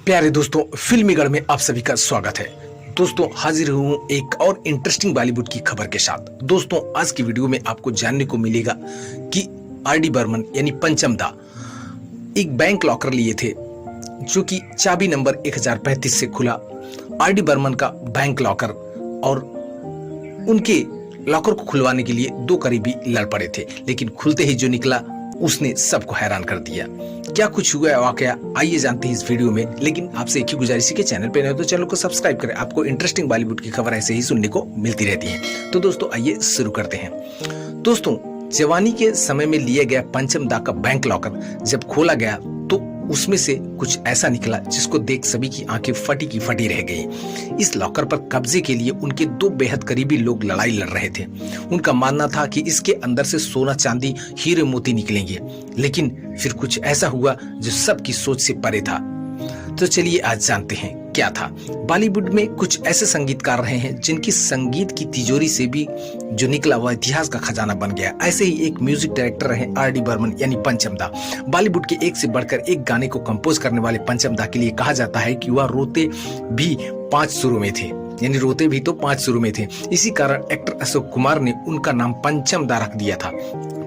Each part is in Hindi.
प्यारे दोस्तों, फिल्मीगढ़ में आप सभी का स्वागत है। दोस्तों, हाजिर हूँ एक और इंटरेस्टिंग बॉलीवुड की खबर के साथ। दोस्तों, आज की वीडियो में आपको जानने को मिलेगा कि आर.डी. बर्मन यानी पंचम दा एक बैंक लॉकर लिए थे जो कि चाबी नंबर 1035 से खुला। आर.डी. बर्मन का बैंक लॉकर और उनके लॉकर को खुलवाने के लिए दो करीबी लड़ पड़े थे, लेकिन खुलते ही जो निकला उसने सबको हैरान कर दिया। क्या कुछ हुआ वाकया, आइए जानते हैं इस वीडियो में। लेकिन आपसे एक ही गुजारिश के चैनल पे नए हो तो चैनल को सब्सक्राइब करें, आपको इंटरेस्टिंग बॉलीवुड की खबर ऐसे ही सुनने को मिलती रहती है। तो दोस्तों, आइए शुरू करते हैं। दोस्तों, जवानी के समय में लिया गया पंचम दा का बैंक लॉकर जब खोला गया तो उसमें से कुछ ऐसा निकला जिसको देख सभी की आंखें फटी की फटी रह गई। इस लॉकर पर कब्जे के लिए उनके दो बेहद करीबी लोग लड़ाई लड़ रहे थे। उनका मानना था कि इसके अंदर से सोना चांदी हीरे मोती निकलेंगे, लेकिन फिर कुछ ऐसा हुआ जो सबकी सोच से परे था। तो चलिए आज जानते हैं क्या था। बॉलीवुड में कुछ ऐसे संगीतकार रहे हैं जिनकी संगीत की तिजोरी से भी जो निकला वह इतिहास का खजाना बन गया। ऐसे ही एक म्यूजिक डायरेक्टर रहे आर.डी. बर्मन यानी पंचम दा। बॉलीवुड के एक से बढ़कर एक गाने को कंपोज करने वाले पंचम दा के लिए कहा जाता है कि वह रोते भी 5 सुरों में थे, यानी रोते भी तो 5 सुरों में थे। इसी कारण एक्टर अशोक कुमार ने उनका नाम पंचम दा रख दिया था।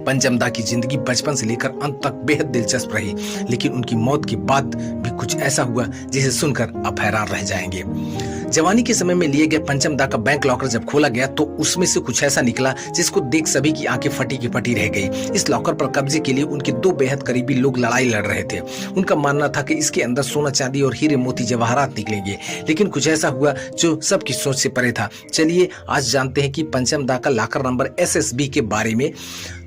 पंचम दा की जिंदगी बचपन से लेकर अंत तक बेहद दिलचस्प रही, लेकिन उनकी मौत के बाद भी कुछ ऐसा हुआ जिसे सुनकर आप हैरान रह जाएंगे। जवानी के समय में लिए गए पंचम दा का बैंक लॉकर जब खोला गया तो उसमें से कुछ ऐसा निकला जिसको देख सभी की आंखें फटी की फटी रह गई। इस लॉकर पर कब्जे के लिए उनके दो बेहद करीबी लोग लड़ाई लड़ रहे थे। उनका मानना था कि इसके अंदर सोना चांदी और हीरे मोती जवाहरात निकलेंगे, लेकिन कुछ ऐसा हुआ जो सबकी सोच से परे था। चलिए आज जानते हैं कि पंचम दा का लॉकर नंबर SSB के बारे में।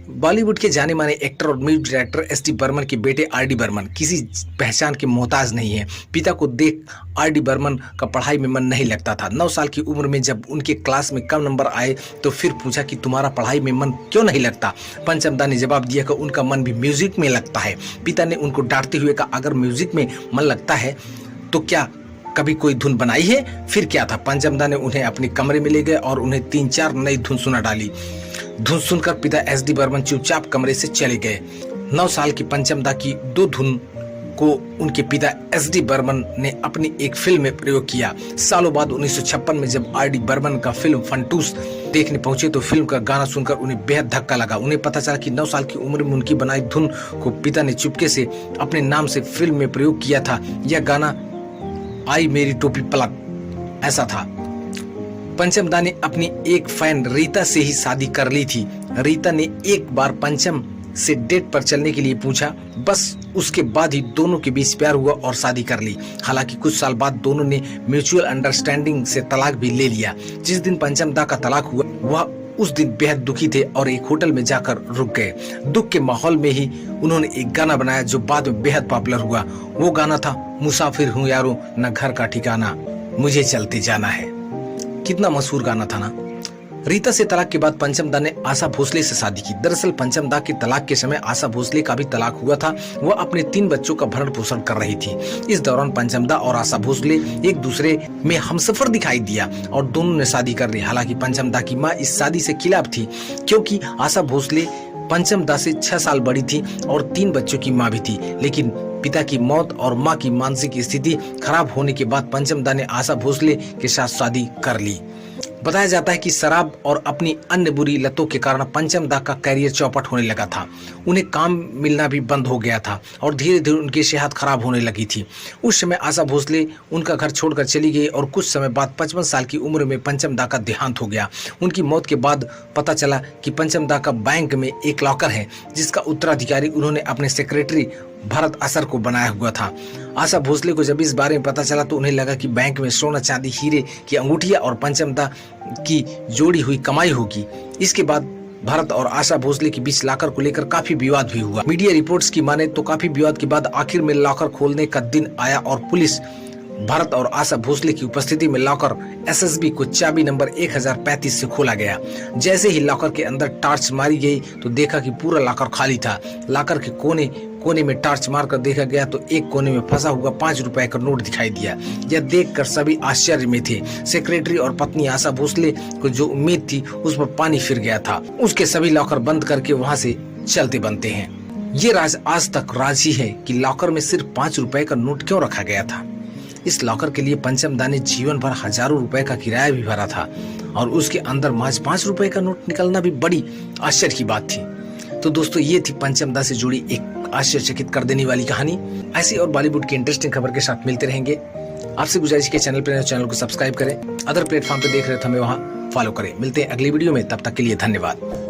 बॉलीवुड के जाने माने एक्टर और म्यूजिक डायरेक्टर एस.डी. बर्मन के बेटे आर.डी. बर्मन किसी पहचान के मोहताज नहीं है। पिता को देख आर.डी. बर्मन का पढ़ाई में मन नहीं लगता था। 9 साल की उम्र में जब उनके क्लास में कम नंबर आए तो फिर पूछा कि तुम्हारा पढ़ाई में मन क्यों नहीं लगता। पंचम दा ने जवाब दिया कि उनका मन भी म्यूजिक में लगता है। पिता ने उनको डांटते हुए कहा, अगर म्यूजिक में मन लगता है तो क्या कभी कोई धुन बनाई है? फिर क्या था, पंचम दा ने उन्हें अपने कमरे में ले गए और उन्हें 3-4 नई धुन सुना डाली। धुन सुनकर पिता एस.डी. बर्मन चुपचाप कमरे से चले गए। 9 साल की पंचम दा की 2 धुन को उनके पिता एस.डी. बर्मन ने अपनी एक फिल्म में प्रयोग किया। सालों बाद 1956 में जब आर.डी. बर्मन का फिल्म फंटूस देखने पहुंचे तो फिल्म का गाना सुनकर उन्हें बेहद धक्का लगा। उन्हें पता चला कि 9 साल की उम्र में उनकी बनाई धुन को पिता ने चुपके से अपने नाम से फिल्म में प्रयोग किया था। यह गाना आई मेरी टोपी पलट ऐसा था। पंचम दा ने अपनी एक फैन रीता से ही शादी कर ली थी। रीता ने एक बार पंचम से डेट पर चलने के लिए पूछा, बस उसके बाद ही दोनों के बीच प्यार हुआ और शादी कर ली। हालांकि कुछ साल बाद दोनों ने म्यूचुअल अंडरस्टैंडिंग से तलाक भी ले लिया। जिस दिन पंचम दा का तलाक हुआ वह उस दिन बेहद दुखी थे और एक होटल में जाकर रुक गए। दुख के माहौल में ही उन्होंने एक गाना बनाया जो बाद में बेहद पॉपुलर हुआ। वो गाना था मुसाफिर हूँ यारो न घर का ठिकाना, मुझे चलते जाना है। कितना मशहूर गाना था ना। रीता से तलाक के बाद पंचम दा ने आशा भोसले से शादी की। दरअसल पंचम दा के तलाक के समय आशा भोसले का भी तलाक हुआ था। वह अपने 3 बच्चों का भरण पोषण कर रही थी। इस दौरान पंचम दा और आशा भोसले एक दूसरे में हमसफर दिखाई दिया और दोनों ने शादी कर ली। हालांकि पंचम दा की माँ इस शादी से खिलाफ थी, क्योंकि आशा भोसले पंचम दा से 6 साल बड़ी थी और 3 बच्चों की माँ भी थी। लेकिन पिता की मौत और मां की मानसिक स्थिति खराब होने के बाद पंचम दा ने आशा भोसले के साथ शादी कर ली। बताया जाता है कि शराब और अपनी अन्य बुरी लतों के कारण पंचम दा का करियर चौपट होने लगा था। उन्हें काम मिलना भी बंद हो गया था और धीरे धीरे उनकी सेहत खराब होने लगी थी। उस समय आशा भोसले उनका घर छोड़कर चली गई और कुछ समय बाद 55 साल की उम्र में पंचम दा का देहांत हो गया। उनकी मौत के बाद पता चला कि पंचम दा का बैंक में एक लॉकर है जिसका उत्तराधिकारी उन्होंने अपने सेक्रेटरी भरत असर को बनाया हुआ था। आशा भोसले को जब इस बारे में पता चला तो उन्हें लगा कि बैंक में सोना चांदी हीरे की अंगूठियां और पंचम दा की जोड़ी हुई कमाई होगी। इसके बाद भरत और आशा भोसले के बीच लॉकर को लेकर काफी विवाद भी हुआ। मीडिया रिपोर्ट्स की माने तो काफी विवाद के बाद आखिर में लॉकर खोलने का दिन आया और पुलिस भरत और आशा भोसले की उपस्थिति में लॉकर SSB को चाबी नंबर 1035 से खोला गया। जैसे ही लॉकर के अंदर टॉर्च मारी गई तो देखा कि पूरा लॉकर खाली था। लॉकर के कोने कोने में टॉर्च मारकर देखा गया तो एक कोने में फंसा हुआ 5 रुपए का नोट दिखाई दिया। यह देखकर सभी आश्चर्य में थे। सेक्रेटरी और पत्नी आशा भोसले को जो उम्मीद थी उस पर पानी फिर गया था। उसके सभी लॉकर बंद करके वहां से चलते बनते हैं। ये राज आज तक राज ही है कि लॉकर में सिर्फ 5 रुपए का नोट क्यों रखा गया था। इस लॉकर के लिए पंचम दा ने जीवन भर हजारों रुपए का किराया भी भरा था और उसके अंदर महज 5 रुपए का नोट निकलना भी बड़ी आश्चर्य की बात थी। तो दोस्तों ये थी पंचम दा से जुड़ी एक आश्चर्यचकित कर देने वाली कहानी। ऐसी और बॉलीवुड की इंटरेस्टिंग खबर के साथ मिलते रहेंगे। आपसे गुजारिश के चैनल को सब्सक्राइब करें, अदर प्लेटफॉर्म पे देख रहे थे हमें वहां फॉलो करें। मिलते हैं अगली वीडियो में, तब तक के लिए धन्यवाद।